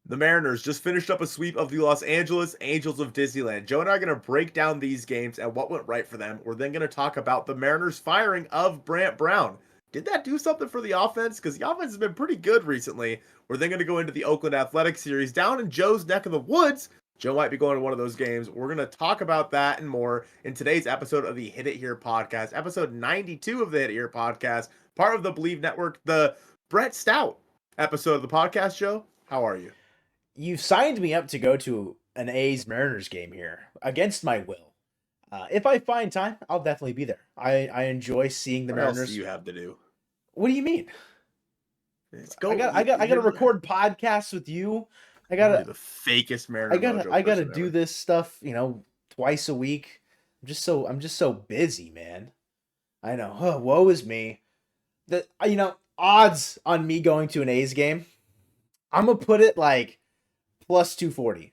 The Mariners just finished up a sweep of the Los Angeles Angels of Disneyland. Joe and I are going to break down these games and what went right for them. We're then going to talk about the Mariners firing of Brant Brown. Did that do something for the offense? Because the offense has been pretty good recently. We're then going to go into the Oakland Athletics series down in Joe's neck of the woods. Joe might be going to one of those games. We're going to talk about that and more in today's episode of the Hit It Here podcast, episode 92 of the Hit It Here podcast, part of the Bleav Network, the Brett Stout episode of the podcast. Joe, how are you? You've signed me up to go to an A's Mariners game here against my will. If I find time, I'll definitely be there. I enjoy seeing the Mariners. What else do you have to do? What do you mean? Let's go. I got to record podcasts with you. You're the fakest Mariner Mojo. I gotta do this stuff, twice a week. I'm just so busy, man. I know. Oh, woe is me. That odds on me going to an A's game, I'm gonna put it like plus 240.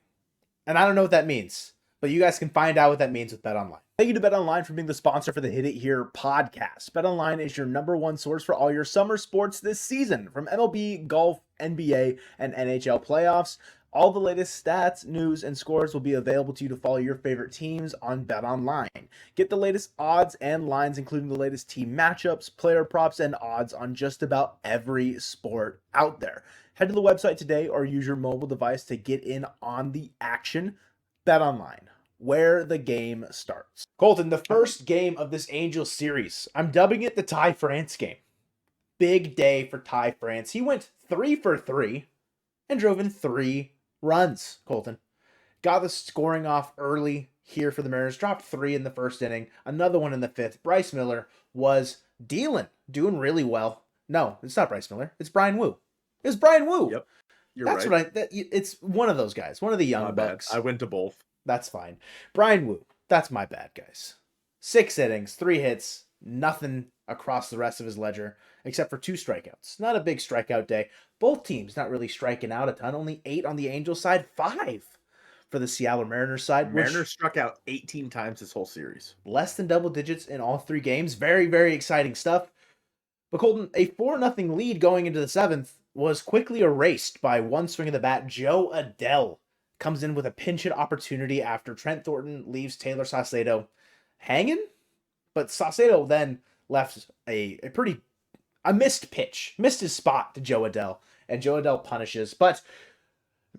And I don't know what that means, but you guys can find out what that means with BetOnline. Thank you to BetOnline for being the sponsor for the Hit It Here podcast. BetOnline is your #1 source for all your summer sports this season, from MLB, golf, NBA, and NHL playoffs. All the latest stats, news, and scores will be available to you to follow your favorite teams on BetOnline. Get the latest odds and lines, including the latest team matchups, player props, and odds on just about every sport out there. Head to the website today or use your mobile device to get in on the action. BetOnline, where the game starts. Colton, the first game of this Angels series, I'm dubbing it the Ty France game. Big day for Ty France. He went 3 for 3 and drove in 3 runs, Colton. Got the scoring off early here for the Mariners. Dropped 3 in the first inning. Another one in the 5th. Bryce Miller was doing really well. No, it's not Bryce Miller. It's Bryan Woo. It was Bryan Woo. Yep. That's right. It's one of those guys. One of the young bucks. I went to both. That's fine. Bryan Woo. That's my bad, guys. 6 innings, 3 hits, nothing across the rest of his ledger, except for 2 strikeouts. Not a big strikeout day. Both teams not really striking out a ton. Only 8 on the Angels side, 5 for the Seattle Mariners side. Mariners struck out 18 times this whole series. Less than double digits in all 3 games. Very, very exciting stuff. But Colton, a 4-0 lead going into the 7th was quickly erased by one swing of the bat. Jo Adell comes in with a pinch hit opportunity after Trent Thornton leaves Taylor Saucedo hanging. But Saucedo then left a missed pitch, missed his spot to Jo Adell, and Jo Adell punishes. But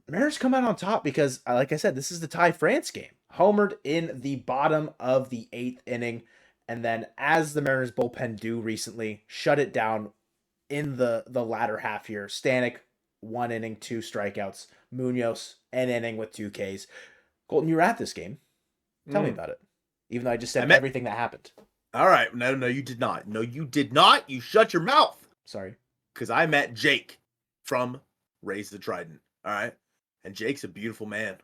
Mariners come out on top because, like I said, this is the Ty France game. Homered in the bottom of the 8th inning. And then, as the Mariners bullpen do recently, shut it down in the latter half here. Stanek, 1 inning, 2 strikeouts. Munoz, an inning with 2 Ks. Colton, you were at this game. Tell me about it. Even though I just said everything that happened. All right. No, you did not. No, you did not. You shut your mouth. Sorry. Because I met Jake from Raise the Trident. All right. And Jake's a beautiful man.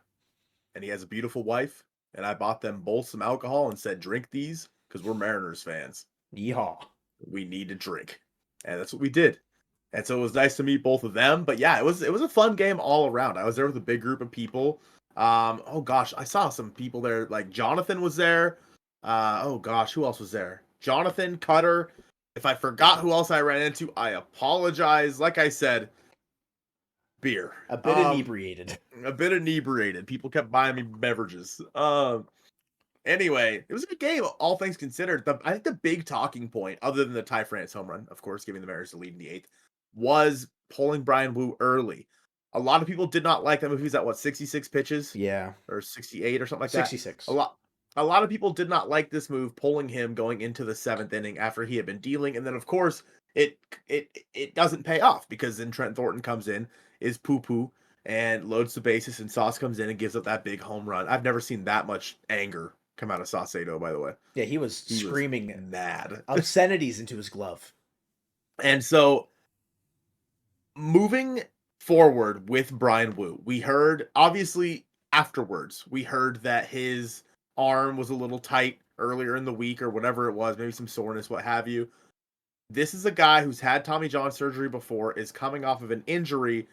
And he has a beautiful wife. And I bought them both some alcohol and said, drink these. Because we're Mariners fans. Yeehaw. We need to drink. And that's what we did. And so it was nice to meet both of them. But yeah, it was a fun game all around. I was there with a big group of people. Oh gosh, I saw some people there. Like Jonathan was there. Oh gosh, who else was there? Jonathan, Cutter. If I forgot who else I ran into, I apologize. Like I said, beer. A bit inebriated. A bit inebriated. People kept buying me beverages. Anyway, it was a good game, all things considered. I think the big talking point, other than the Ty France home run, of course, giving the Mariners the lead in the 8th, was pulling Bryan Woo early. A lot of people did not like that move. He was at 66 pitches? Yeah. Or 68 or something like 66. that. A lot of people did not like this move, pulling him going into the 7th inning after he had been dealing. And then, of course, it doesn't pay off because then Trent Thornton comes in, is poo-poo, and loads the bases, and Sauce comes in and gives up that big home run. I've never seen that much anger come out of Saucedo, by the way. Yeah, he was screaming mad obscenities into his glove. And so, moving forward with Bryan Woo, we heard, obviously, afterwards, we heard that his arm was a little tight earlier in the week or whatever it was, maybe some soreness, what have you. This is a guy who's had Tommy John surgery before, is coming off of an injury,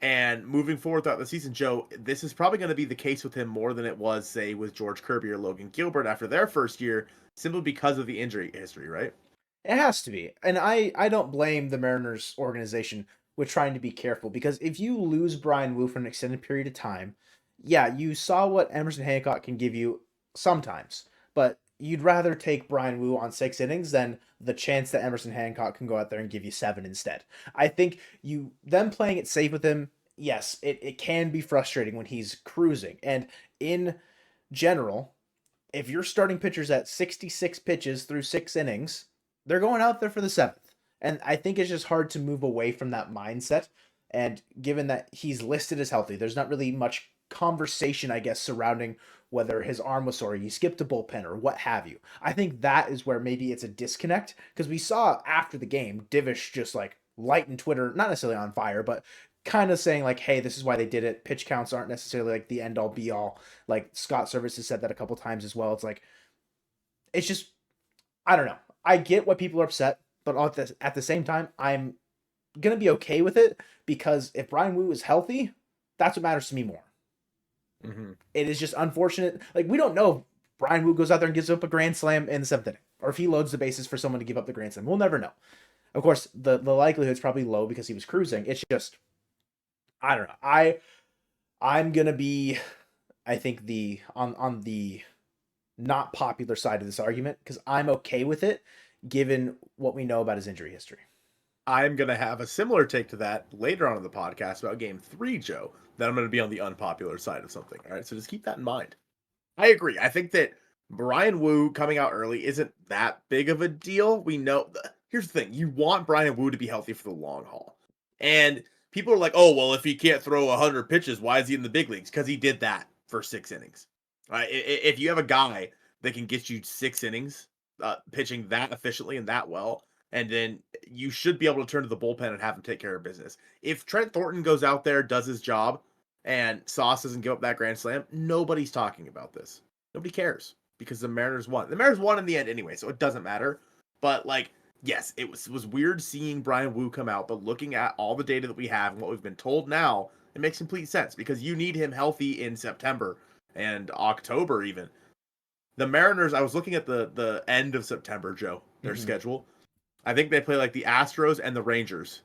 and moving forward throughout the season, Joe, this is probably going to be the case with him more than it was, say, with George Kirby or Logan Gilbert after their first year, simply because of the injury history, right? It has to be. And I don't blame the Mariners organization with trying to be careful, because if you lose Brian Wu for an extended period of time, yeah, you saw what Emerson Hancock can give you sometimes, but you'd rather take Brian Wu on 6 innings than the chance that Emerson Hancock can go out there and give you 7 instead. I think them playing it safe with him, yes, it can be frustrating when he's cruising. And in general, if you're starting pitchers at 66 pitches through 6 innings, they're going out there for the seventh. And I think it's just hard to move away from that mindset. And given that he's listed as healthy, there's not really much conversation, I guess, surrounding whether his arm was sore, he skipped a bullpen, or what have you. I think that is where maybe it's a disconnect, because we saw after the game, Divish just like lighting Twitter, not necessarily on fire, but kind of saying like, hey, this is why they did it. Pitch counts aren't necessarily like the end all be all. Like Scott Service has said that a couple times as well. It's like, it's just, I don't know. I get why people are upset, but at the same time, I'm going to be okay with it, because if Brian Wu is healthy, that's what matters to me more. Mm-hmm. It is just unfortunate. Like, we don't know if Brian Wu goes out there and gives up a grand slam in the 7th inning, or if he loads the bases for someone to give up the grand slam. We'll never know. Of course, the likelihood's probably low because he was cruising. It's just, I don't know. I'm gonna be, I think, on the not popular side of this argument, because I'm okay with it given what we know about his injury history. I'm going to have a similar take to that later on in the podcast about game 3, Joe. Then I'm going to be on the unpopular side of something. All right, so just keep that in mind. I agree. I think that Brian Wu coming out early isn't that big of a deal. We know. Here's the thing. You want Brian Wu to be healthy for the long haul. And people are like, oh, well, if he can't throw 100 pitches, why is he in the big leagues? Because he did that for 6 innings. Right? If you have a guy that can get you 6 innings pitching that efficiently and that well, and then you should be able to turn to the bullpen and have him take care of business. If Trent Thornton goes out there, does his job, and Sauce doesn't give up that grand slam, nobody's talking about this. Nobody cares, because the Mariners won. The Mariners won in the end anyway, so it doesn't matter. But, like, yes, it was weird seeing Brian Wu come out, but looking at all the data that we have and what we've been told now, it makes complete sense, because you need him healthy in September and October even. The Mariners, I was looking at the end of September, Joe, their schedule. I think they play like the Astros and the Rangers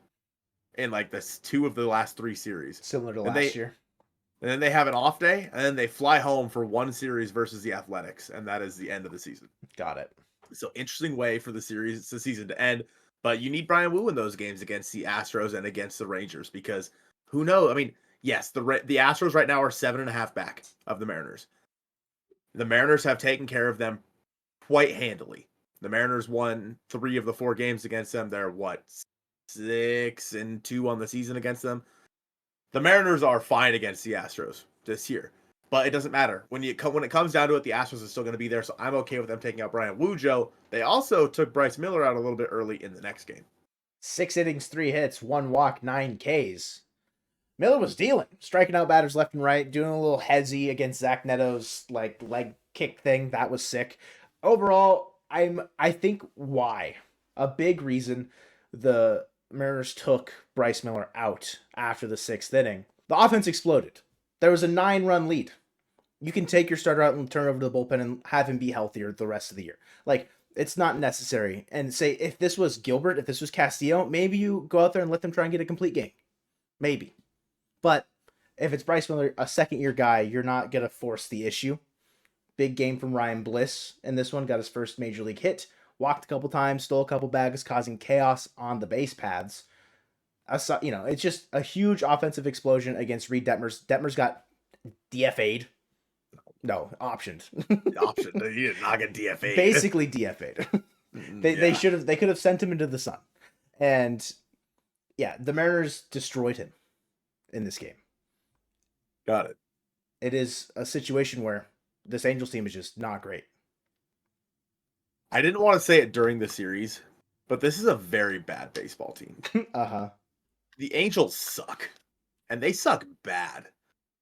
in like this 2 of the last 3 series. Similar to last year. And then they have an off day, and then they fly home for 1 series versus the Athletics, and that is the end of the season. Got it. So interesting way for the season to end, but you need Brian Wu in those games against the Astros and against the Rangers, because who knows? I mean, yes, the Astros right now are 7.5 back of the Mariners. The Mariners have taken care of them quite handily. The Mariners won 3 of the 4 games against them. They're 6-2 on the season against them. The Mariners are fine against the Astros this year, but it doesn't matter when it comes down to it. The Astros are still going to be there, so I'm okay with them taking out Brian Wu. Joe, they also took Bryce Miller out a little bit early in the next game. 6 innings, 3 hits, 1 walk, 9 Ks. Miller was dealing, striking out batters left and right, doing a little headsy against Zach Neto's like leg kick thing. That was sick. Overall, I think why a big reason the Mariners took Bryce Miller out after the 6th inning. The offense exploded. There was a 9-run lead. You can take your starter out and turn over to the bullpen and have him be healthier the rest of the year. Like, it's not necessary. And say if this was Gilbert, if this was Castillo, maybe you go out there and let them try and get a complete game. Maybe. But if it's Bryce Miller, a second-year guy, you're not going to force the issue. Big game from Ryan Bliss in this one. Got his first major league hit. Walked a couple times, stole a couple bags, causing chaos on the base paths. It's just a huge offensive explosion against Reed Detmers. Detmers got DFA'd. No, optioned. Optioned. He did not get DFA'd. Basically DFA'd. They could have sent him into the sun. And yeah, the Mariners destroyed him in this game. Got it. It is a situation where this Angels team is just not great. I didn't want to say it during the series, but this is a very bad baseball team. Uh-huh. The Angels suck, and they suck bad.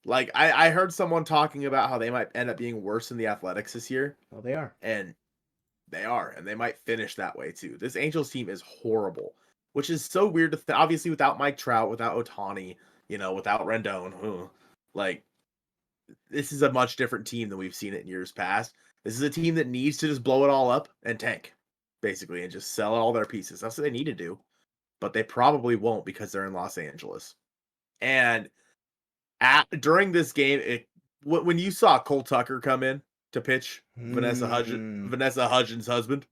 Like, I heard someone talking about how they might end up being worse than the Athletics this year. Well, they are. And they are, and they might finish that way too. This Angels team is horrible, which is so weird to obviously without Mike Trout, without Ohtani, without Rendon. Like, this is a much different team than we've seen it in years past. This is a team that needs to just blow it all up and tank, basically, and just sell all their pieces. That's what they need to do. but they probably won't because they're in Los Angeles. And during this game, when you saw Cole Tucker come in to pitch Hmm. Vanessa Hudgens' husband,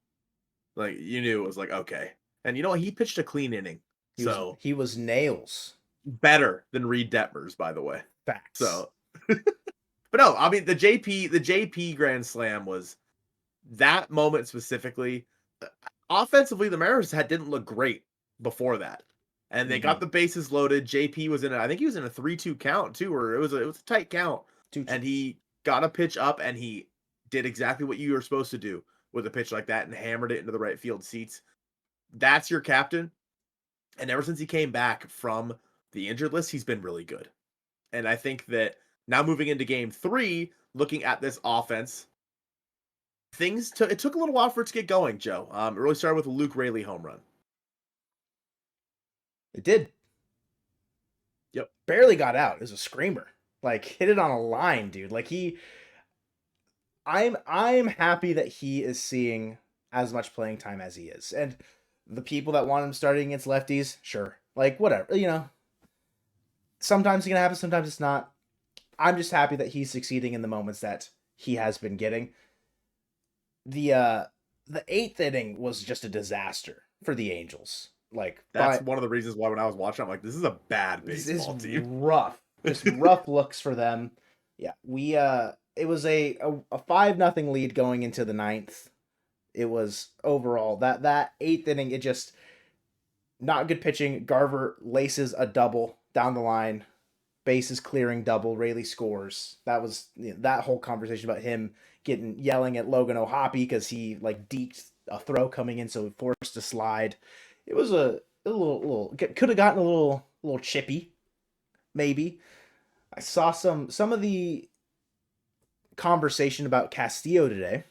like you knew it was like okay. And you know what? He pitched a clean inning, He was so he was nails. better than Reed Detmers, by the way. Facts. So, but no, I mean the JP Grand Slam was that moment specifically. Offensively, the Mariners didn't look great before that, and they got Mm-hmm. the bases loaded. JP was I think he was in a 3-2 count too, or it was a tight count, 2-2. and he got a pitch up, and he did exactly what you were supposed to do with a pitch like that, and hammered it into the right field seats. That's your captain, and ever since he came back from the injured list, he's been really good. And I think that now moving into game 3, looking at this offense, it took a little while for it to get going, Joe. It really started with a Luke Raley home run. It did. Yep. Barely got out. It was a screamer. Like hit it on a line, dude. I'm happy that he is seeing as much playing time as he is. And the people that want him starting against lefties, sure. Like whatever, Sometimes it's gonna happen, sometimes it's not. I'm just happy that he's succeeding in the moments that he has been getting. The eighth inning was just a disaster for the Angels. Like, That's but one of the reasons why when I was watching, I'm like, this is a bad this is baseball team. rough. Just rough looks for them. Yeah, we it was a 5-0 lead going into the ninth. It was overall that eighth inning. It just not good pitching. Garver laces a double down the line, bases clearing double. Rayleigh scores. That was that whole conversation about him yelling at Logan O'Hoppe because he like deked a throw coming in, so he forced a slide. It was a little could have gotten a little chippy, maybe. I saw some of the conversation about Castillo today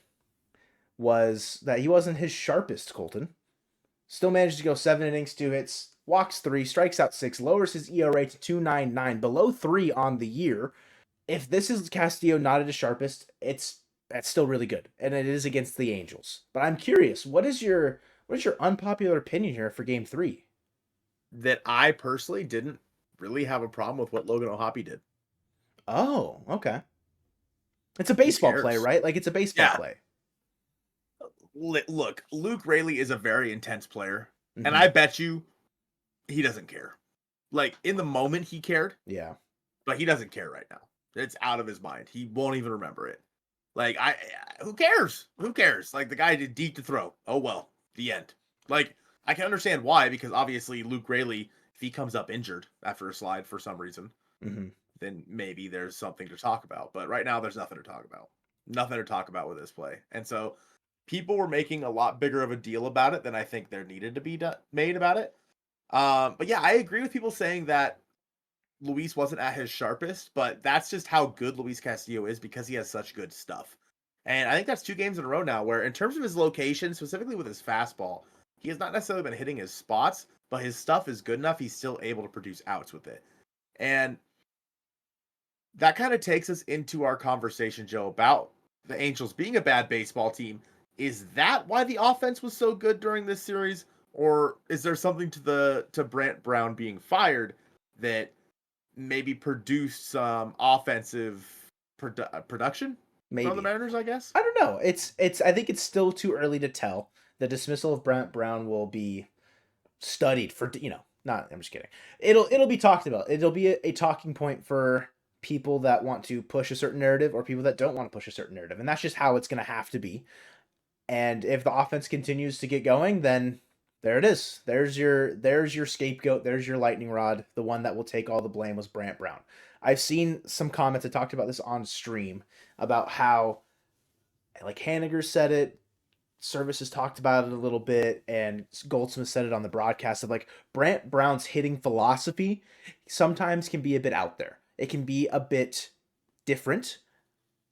was that he wasn't his sharpest, Colton. Still managed to go 7 innings, 2 hits, walks 3, strikes out 6, lowers his ERA to 2.99, below 3 on the year. If this is Castillo not at his sharpest, that's still really good, and it is against the Angels. But I'm curious, what is your unpopular opinion here for Game 3? That I personally didn't really have a problem with what Logan O'Hoppe did. Oh, okay. It's a Who baseball play, cares? right? Like it's a baseball Yeah. play. Look, Luke Raley is a very intense player, and Mm-hmm. I bet you he doesn't care. Like in the moment, he cared, Yeah. but he doesn't care right now. It's out of his mind. He won't even remember it. Like who cares? Who cares? Like the guy did deep to throw. Oh well, the end. Like I can understand why, because obviously Luke Raley, if he comes up injured after a slide for some reason, Mm-hmm. then maybe there's something to talk about. But right now, there's nothing to talk about. Nothing to talk about with this play. And so people were making a lot bigger of a deal about it than I think there needed to be made about it. But yeah, I agree with people saying that Luis wasn't at his sharpest, but that's just how good Luis Castillo is because he has such good stuff. And I think that's 2 games in a row now where, in terms of his location, specifically with his fastball, he has not necessarily been hitting his spots, but his stuff is good enough. He's still able to produce outs with it. And that kind of takes us into our conversation, Joe, about the Angels being a bad baseball team. Is that why the offense was so good during this series, or is there something to Brant Brown being fired that maybe produced some offensive production from the Maybe. Mariners? I guess. I don't know. It's I think it's still too early to tell. The dismissal of Brant Brown will be studied for not I'm just kidding. It'll be talked about. It'll be a talking point for people that want to push a certain narrative or people that don't want to push a certain narrative. And that's just how it's going to have to be. And if the offense continues to get going, then there it is. There's your scapegoat. There's your lightning rod. The one that will take all the blame was Brant Brown. I've seen some comments. I talked about this on stream about how like Haniger said it. Services talked about it a little bit, and Goldsmith said it on the broadcast of like Brant Brown's hitting philosophy sometimes can be a bit out there. It can be a bit different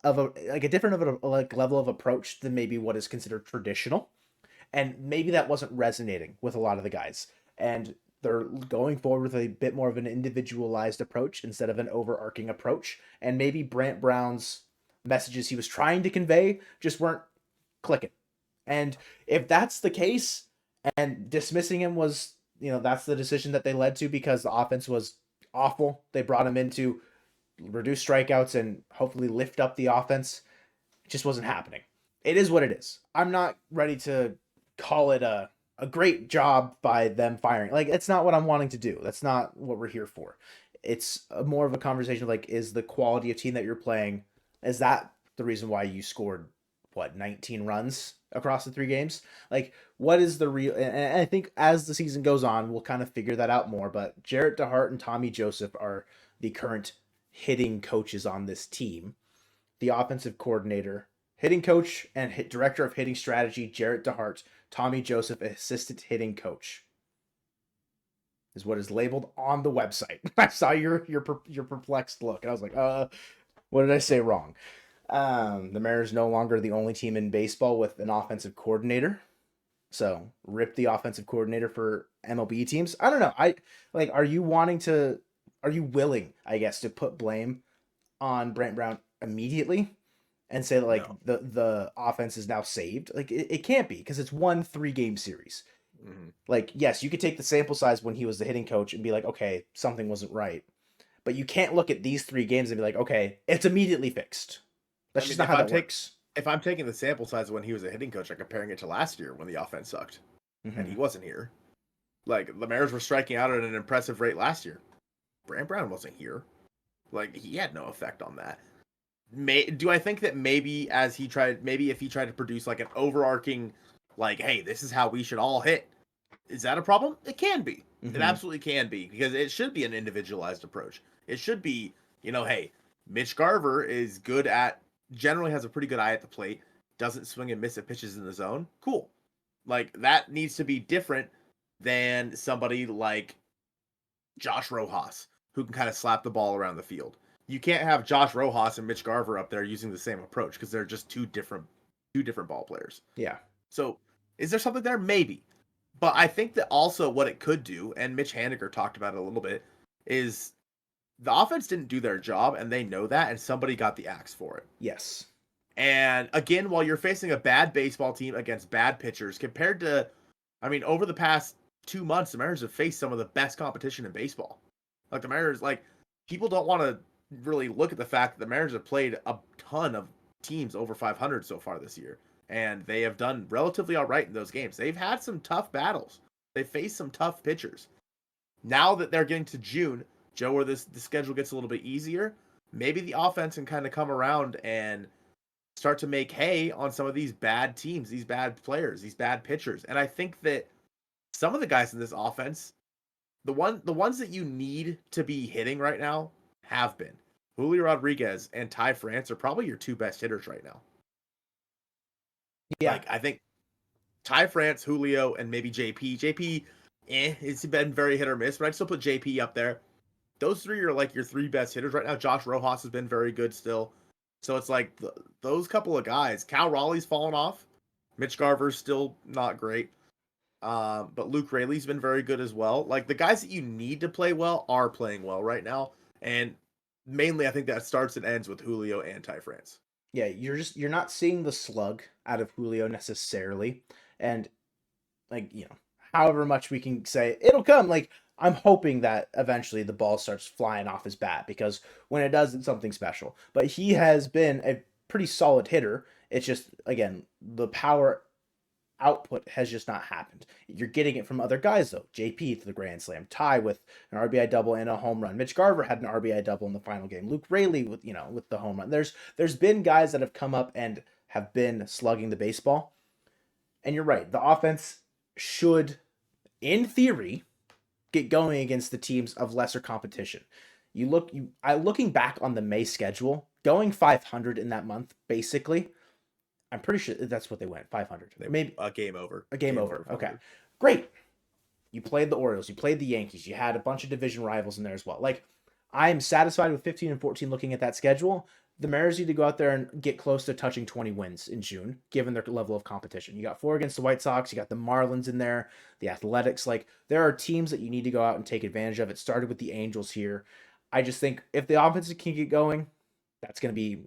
of a different of a like level of approach than maybe what is considered traditional, and maybe that wasn't resonating with a lot of the guys, and they're going forward with a bit more of an individualized approach instead of an overarching approach, and maybe Brant Brown's messages he was trying to convey just weren't clicking. And if that's the case, and dismissing him was that's the decision that they led to because the offense was awful. They brought him in to reduce strikeouts and hopefully lift up the offense. It just wasn't happening. It is what it is. I'm not ready to call it a great job by them firing. Like, it's not what I'm wanting to do. That's not what we're here for. It's more of a conversation of like, is the quality of team that you're playing, is that the reason why you scored, 19 runs across the 3 games? Like, what is the real, and I think as the season goes on, we'll kind of figure that out more. But Jarrett DeHart and Tommy Joseph are the current hitting coaches on this team. The offensive coordinator, hitting coach, and director of hitting strategy, Jarrett DeHart. Tommy Joseph, assistant hitting coach, is what is labeled on the website. I saw your perplexed look, and I was like, what did I say wrong? The Mariners no longer the only team in baseball with an offensive coordinator. So rip the offensive coordinator for MLB teams. I don't know. Are you willing, I guess, to put blame on Brant Brown immediately and say that No. the offense is now saved? Like, it can't be, because it's 1 3-game series. Mm-hmm. Like, yes, you could take the sample size when he was the hitting coach and be like, okay, something wasn't right. But you can't look at these 3 games and be like, okay, it's immediately fixed. That's just not how that works. If I'm taking the sample size when he was a hitting coach, I'm comparing it to last year when the offense sucked and he wasn't here. Like, the Mariners were striking out at an impressive rate last year. Brant Brown wasn't here. Like, he had no effect on that. Do I think that maybe if he tried to produce like an overarching, like, hey, this is how we should all hit, is that a problem? It can be. It absolutely can be, because it should be an individualized approach. It should be, hey, Mitch Garver is generally has a pretty good eye at the plate, doesn't swing and miss at pitches in the zone. Cool. Like, that needs to be different than somebody like Josh Rojas, who can kind of slap the ball around the field. You can't have Josh Rojas and Mitch Garver up there using the same approach, because they're just two different ball players. Yeah. So is there something there? Maybe. But I think that also what it could do, and Mitch Haniger talked about it a little bit, is the offense didn't do their job, and they know that, and somebody got the axe for it. Yes. And again, while you're facing a bad baseball team against bad pitchers, compared to, over the past 2 months, the Mariners have faced some of the best competition in baseball. Like, the Mariners, people don't want to really look at the fact that the Mariners have played a ton of teams over 500 so far this year, and they have done relatively all right in those games. They've had some tough battles. They've faced some tough pitchers. Now that they're getting to June, Joe, where the schedule gets a little bit easier, maybe the offense can kind of come around and start to make hay on some of these bad teams, these bad players, these bad pitchers. And I think that some of the guys in this offense, the ones that you need to be hitting right now, have been. Julio Rodriguez and Ty France are probably your 2 best hitters right now. Yeah. I think Ty France, Julio, and maybe JP. JP, it's been very hit or miss, but I'd still put JP up there. Those 3 are like your 3 best hitters right now. Josh Rojas has been very good still. So it's like those couple of guys. Cal Raleigh's fallen off. Mitch Garver's still not great. But Luke Raley's been very good as well. Like, the guys that you need to play well are playing well right now. And mainly I think that starts and ends with Julio and Ty France. Yeah, you're not seeing the slug out of Julio necessarily. And however much we can say it'll come, I'm hoping that eventually the ball starts flying off his bat, because when it does, it's something special. But he has been a pretty solid hitter. It's just, again, the power output has just not happened. You're getting it from other guys, though. JP to the grand slam, Ty with an RBI double and a home run. Mitch Garver had an RBI double in the final game. Luke Raley with the home run. There's been guys that have come up and have been slugging the baseball. And you're right. The offense should, in theory, get going against the teams of lesser competition. Looking back on the May schedule, going 500 in that month, basically, I'm pretty sure that's what they went, 500. Maybe a game over. A game over. Okay. Great. You played the Orioles, you played the Yankees, you had a bunch of division rivals in there as well. I am satisfied with 15 and 14 looking at that schedule. The Mariners need to go out there and get close to touching 20 wins in June, given their level of competition. You got 4 against the White Sox, you got the Marlins in there, the Athletics. There are teams that you need to go out and take advantage of. It started with the Angels here. I just think if the offense can get going, that's going to be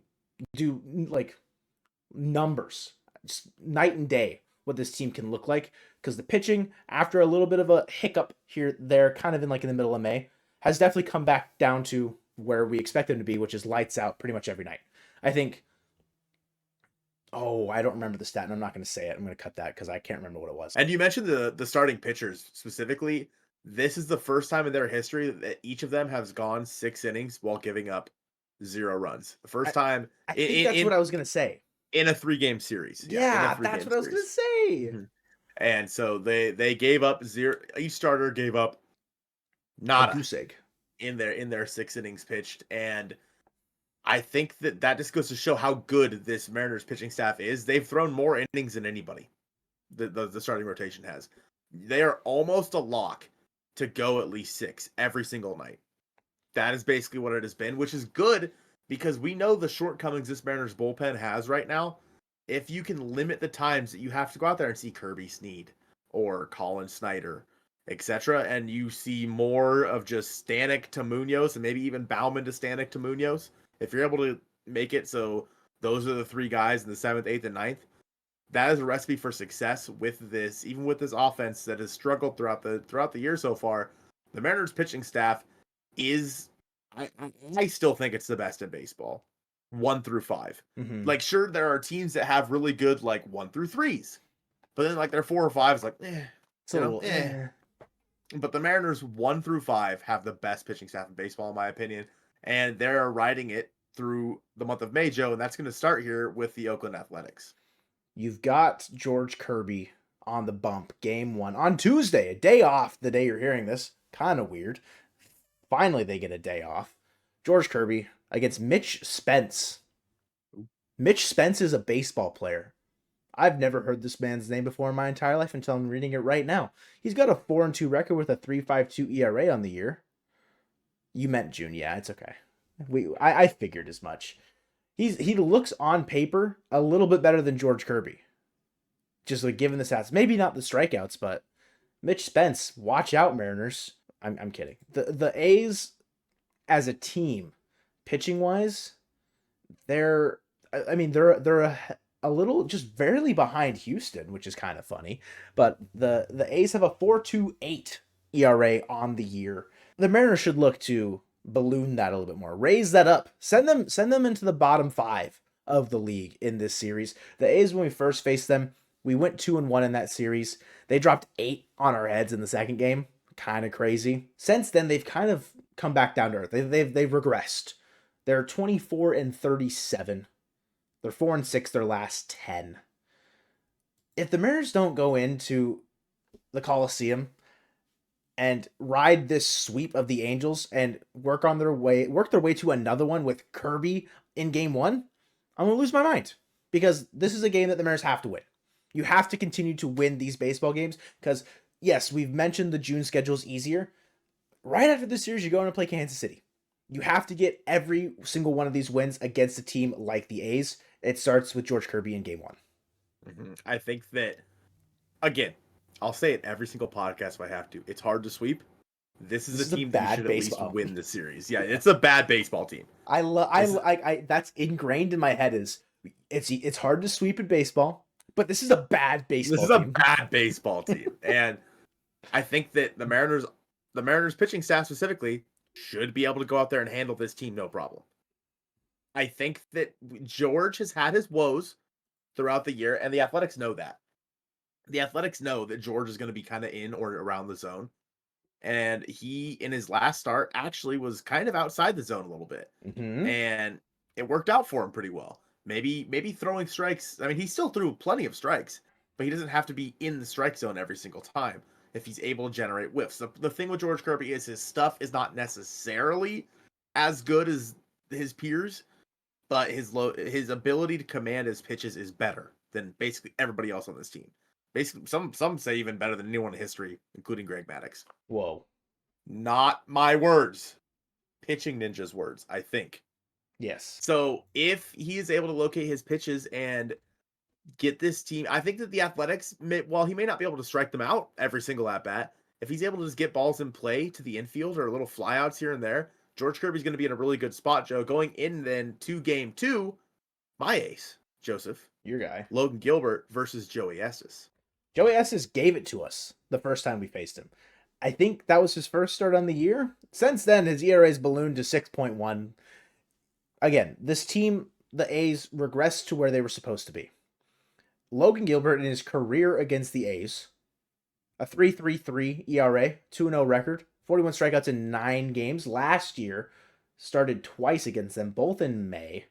numbers, just night and day what this team can look like, because the pitching, after a little bit of a hiccup here, there, kind of in the middle of May, has definitely come back down to where we expect them to be, which is lights out pretty much every night. I think. Oh, I don't remember the stat, and I'm not going to say it. I'm going to cut that because I can't remember what it was. And you mentioned the starting pitchers specifically. This is the first time in their history that each of them has gone 6 innings while giving up 0 runs. The first time I think that's what I was going to say. In a 3-game series. Yeah, that's what I was going to say. Mm-hmm. And so they gave up 0. Each starter gave up not a goose egg in their 6 innings pitched. And I think that just goes to show how good this Mariners pitching staff is. They've thrown more innings than anybody. The starting rotation has. They are almost a lock to go at least 6 every single night. That is basically what it has been, which is good because we know the shortcomings this Mariners bullpen has right now. If you can limit the times that you have to go out there and see Kirby Snead or Colin Snyder, etc., and you see more of just Stanek to Munoz and maybe even Bauman to Stanek to Munoz, if you're able to make it so those are the 3 guys in the 7th, 8th, and 9th, that is a recipe for success with this, even with this offense that has struggled throughout the year so far. The Mariners pitching staff is, I still think it's the best in baseball, 1 through 5. Mm-hmm. Like, sure, there are teams that have really good 1 through 3s, but then their 4 or 5 is it's a little But the Mariners 1 through 5 have the best pitching staff in baseball, in my opinion, and they're riding it through the month of May, Joe, and that's going to start here with the Oakland Athletics. You've got George Kirby on the bump, game 1 on Tuesday, a day off. The day you're hearing this, kind of weird. Finally, they get a day off. George Kirby against Mitch Spence. Mitch Spence is a baseball player. I've never heard this man's name before in my entire life until I'm reading it right now. He's got a 4-2 record with a 3.52 ERA on the year. You meant June, yeah, it's okay. I figured as much. He looks on paper a little bit better than George Kirby. Just given the stats, maybe not the strikeouts, but Mitch Spence, watch out, Mariners. I'm kidding. The A's as a team, pitching wise, they're a little just barely behind Houston, which is kind of funny. But the A's have a 4.28 ERA on the year. The Mariners should look to balloon that a little bit more, raise that up, send them into the bottom 5 of the league in this series. The A's, when we first faced them, we went 2-1 in that series. They dropped 8 on our heads in the second game. Kind of crazy. Since then, they've kind of come back down to earth. They've regressed. They're 24-37. They're 4-6 their last 10. If the Mariners don't go into the Coliseum and ride this sweep of the Angels and work their way to another one with Kirby in game 1, I'm going to lose my mind. Because this is a game that the Mariners have to win. You have to continue to win these baseball games because, yes, we've mentioned the June schedule is easier. Right after this series, you're going to play Kansas City. You have to get every single one of these wins against a team like the A's. It starts with George Kirby in game 1. Mm-hmm. I think that, again, I'll say it every single podcast if I have to. It's hard to sweep. This is a team that should at least win the series. Yeah, it's a bad baseball team. I that's ingrained in my head is it's hard to sweep in baseball, but this is a bad baseball team. This is a bad baseball team. And I think that the Mariners pitching staff specifically should be able to go out there and handle this team no problem. I think that George has had his woes throughout the year, and the Athletics know that. The Athletics know that George is going to be kind of in or around the zone. And he, in his last start, actually was kind of outside the zone a little bit. Mm-hmm. And it worked out for him pretty well. Maybe throwing strikes. I mean, he still threw plenty of strikes, but he doesn't have to be in the strike zone every single time if he's able to generate whiffs. The thing with George Kirby is his stuff is not necessarily as good as his peers, but his ability to command his pitches is better than basically everybody else on this team. Basically, some say even better than anyone in history, including Greg Maddux. Whoa. Not my words. Pitching Ninja's words, I think. Yes. So if he is able to locate his pitches and get this team, I think that the Athletics, while he may not be able to strike them out every single at-bat, if he's able to just get balls in play to the infield or little flyouts here and there, George Kirby's going to be in a really good spot, Joe. Going in then to game 2, my ace, Joseph. Your guy. Logan Gilbert versus Joey Estes. Joey Estes gave it to us the first time we faced him. I think that was his first start on the year. Since then, his ERA has ballooned to 6.1. Again, this team, the A's, regressed to where they were supposed to be. Logan Gilbert in his career against the A's, a 3.33 ERA, 2-0 record, 41 strikeouts in 9 games. Last year, started twice against them, both in May.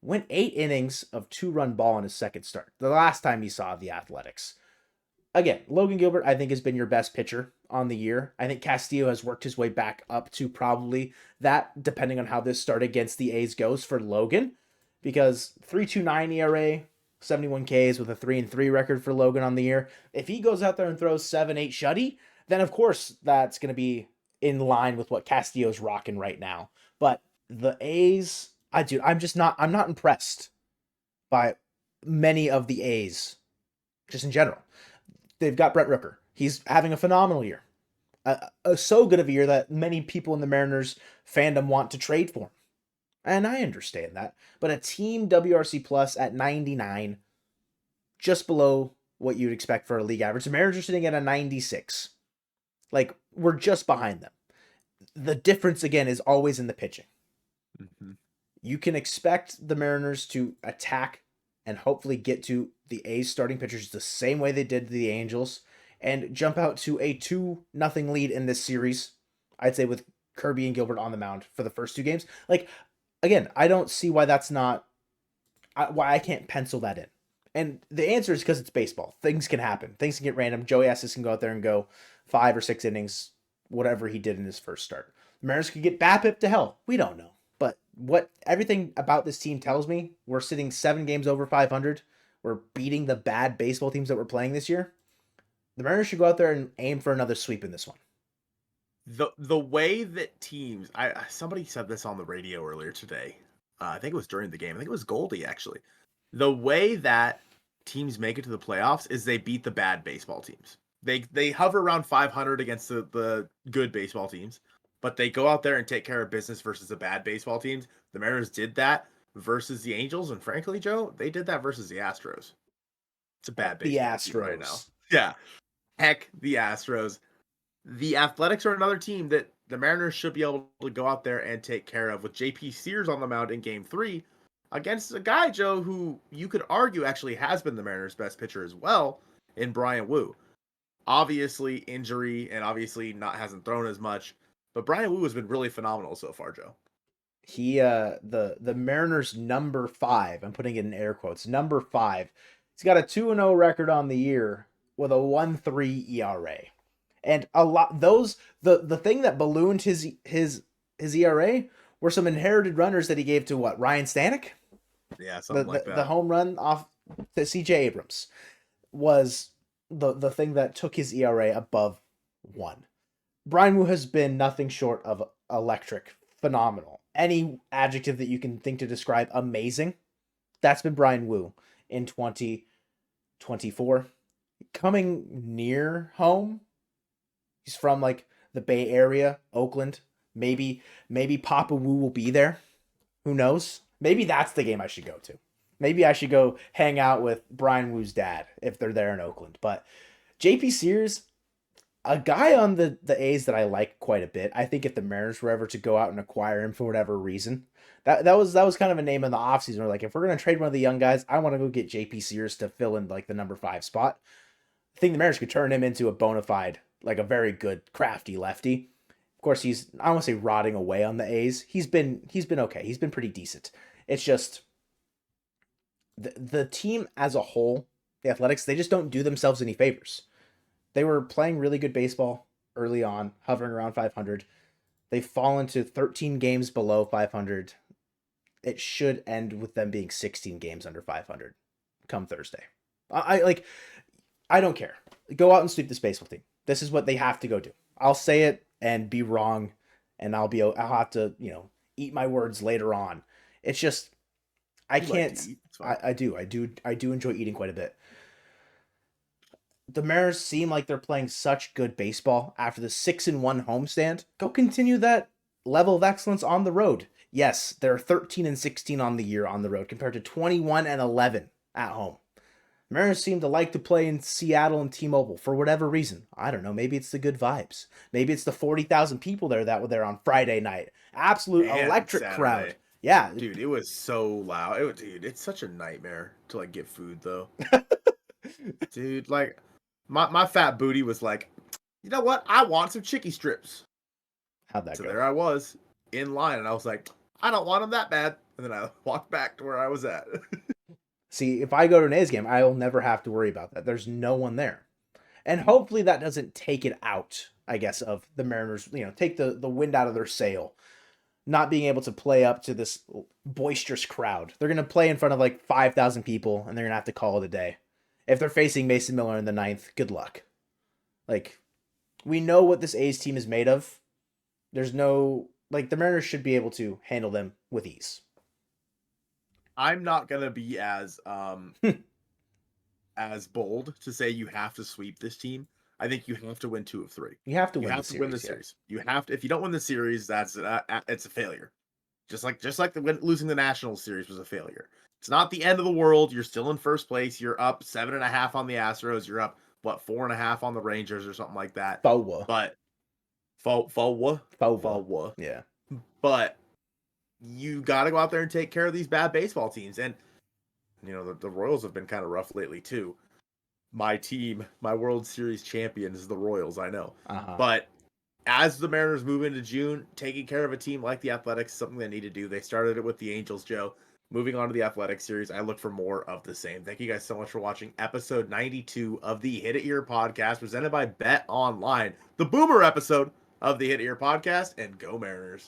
Went 8 innings of 2-run ball in his second start, the last time he saw the Athletics. Again, Logan Gilbert, I think, has been your best pitcher on the year. I think Castillo has worked his way back up to probably that, depending on how this start against the A's goes for Logan, because 3.29 ERA, 71 Ks with a 3-3 record for Logan on the year. If he goes out there and throws 7-8 shutty, then of course that's going to be in line with what Castillo's rocking right now. But the A's, I'm not impressed by many of the A's, just in general. They've got Brent Rooker. He's having a phenomenal year. So good of a year that many people in the Mariners fandom want to trade for him. And I understand that. But a team WRC plus at 99, just below what you'd expect for a league average. The Mariners are sitting at a 96. Like, we're just behind them. The difference, again, is always in the pitching. Mm-hmm. You can expect the Mariners to attack and hopefully get to the A's starting pitchers the same way they did to the Angels and jump out to a 2-0 lead in this series, I'd say, with Kirby and Gilbert on the mound for the first 2 games. Like, again, I don't see why that's not, why I can't pencil that in. And the answer is because it's baseball. Things can happen. Things can get random. Joey Estes can go out there and go 5 or 6 innings, whatever he did in his first start. The Mariners could get BABIP to hell. We don't know. But what everything about this team tells me, we're sitting 7 games over 500. We're beating the bad baseball teams that we're playing this year. The Mariners should go out there and aim for another sweep in this one. The way that teams, somebody said this on the radio earlier today. I think it was during the game. I think it was Goldie, actually. The way that teams make it to the playoffs is they beat the bad baseball teams. They hover around 500 against the good baseball teams, but they go out there and take care of business versus the bad baseball teams. The Mariners did that versus the Angels, and frankly, Joe, they did that versus the Astros. It's a bad baseball team right now. Yeah. Heck, the Astros. The Athletics are another team that the Mariners should be able to go out there and take care of, with JP Sears on the mound in Game 3 against a guy, Joe, who you could argue actually has been the Mariners' best pitcher as well, in Bryan Woo. Obviously, injury, and obviously hasn't thrown as much, but Bryan Woo has been really phenomenal so far, Joe. He, the Mariners' number 5, I'm putting it in air quotes, number 5, he's got a 2-0 record on the year with a 1.3 ERA. And a lot the thing that ballooned his ERA were some inherited runners that he gave to Ryan Stanek? Yeah, something like that. The home run off to CJ Abrams was the thing that took his ERA above 1. Bryan Woo has been nothing short of electric, phenomenal. Any adjective that you can think to describe amazing, that's been Bryan Woo in 2024. Coming near home, he's from the Bay Area, Oakland. Maybe Papa Woo will be there. Who knows? Maybe that's the game I should go to. Maybe I should go hang out with Bryan Woo's dad if they're there in Oakland. But JP Sears, a guy on the A's that I like quite a bit. I think if the Mariners were ever to go out and acquire him for whatever reason, that was kind of a name in the offseason. We're like, if we're going to trade one of the young guys, I want to go get JP Sears to fill in the number 5 spot. I think the Mariners could turn him into a bona fide, a very good, crafty lefty. Of course, he's, I don't want to say rotting away on the A's. He's been okay. He's been pretty decent. It's just the team as a whole, the Athletics, they just don't do themselves any favors. They were playing really good baseball early on, hovering around 500. They've fallen to 13 games below 500. It should end with them being 16 games under 500 come Thursday. I don't care. Go out and sweep this baseball team. This is what they have to go do. I'll say it and be wrong, and I'll have to, eat my words later on. It's just, I can't. I do enjoy eating quite a bit. The Mariners seem like they're playing such good baseball after the 6-1 homestand. Go continue that level of excellence on the road. Yes, they're 13-16 on the year on the road compared to 21-11 at home. Mariners seem to like to play in Seattle and T-Mobile for whatever reason. I don't know. Maybe it's the good vibes. Maybe it's the 40,000 people there that were there on Friday night. Absolute And electric crowd. Saturday. Yeah. Dude, it was so loud. Dude, it's such a nightmare to like get food though. Dude, like my fat booty was like, you know what? I want some chicky strips. How'd that So go? there I was in line, and I was like, I don't want them that bad. And then I walked back to where I was at. See, if I go to an A's game, I will never have to worry about that. There's no one there. And hopefully that doesn't take it out, I guess, of the Mariners, take the wind out of their sail. Not being able to play up to this boisterous crowd. They're going to play in front of like 5,000 people, and they're going to have to call it a day. If they're facing Mason Miller in the ninth, good luck. Like, we know what this A's team is made of. There's no, the Mariners should be able to handle them with ease. I'm not gonna be as as bold to say you have to sweep this team. I think you have to win 2 of 3. You have to You win have the to win the series. series. You have to. If you don't win the series, that's it's a failure. Just like losing the National Series was a failure. It's not the end of the world. You're still in first place. You're up 7.5 on the Astros. You're up 4.5 on the Rangers or something like that. Fowa. But Fowa. Yeah. But you got to go out there and take care of these bad baseball teams. And the Royals have been kind of rough lately too. My team, my World Series champion is the Royals, I know. But as the Mariners move into June, taking care of a team like the Athletics is something they need to do. They started it with the Angels, Joe. Moving on to the Athletics series, I look for more of the same. Thank you guys so much for watching episode 92 of the Hit It Here podcast presented by Bet Online, the Boomer episode of the Hit It Here podcast, and go Mariners.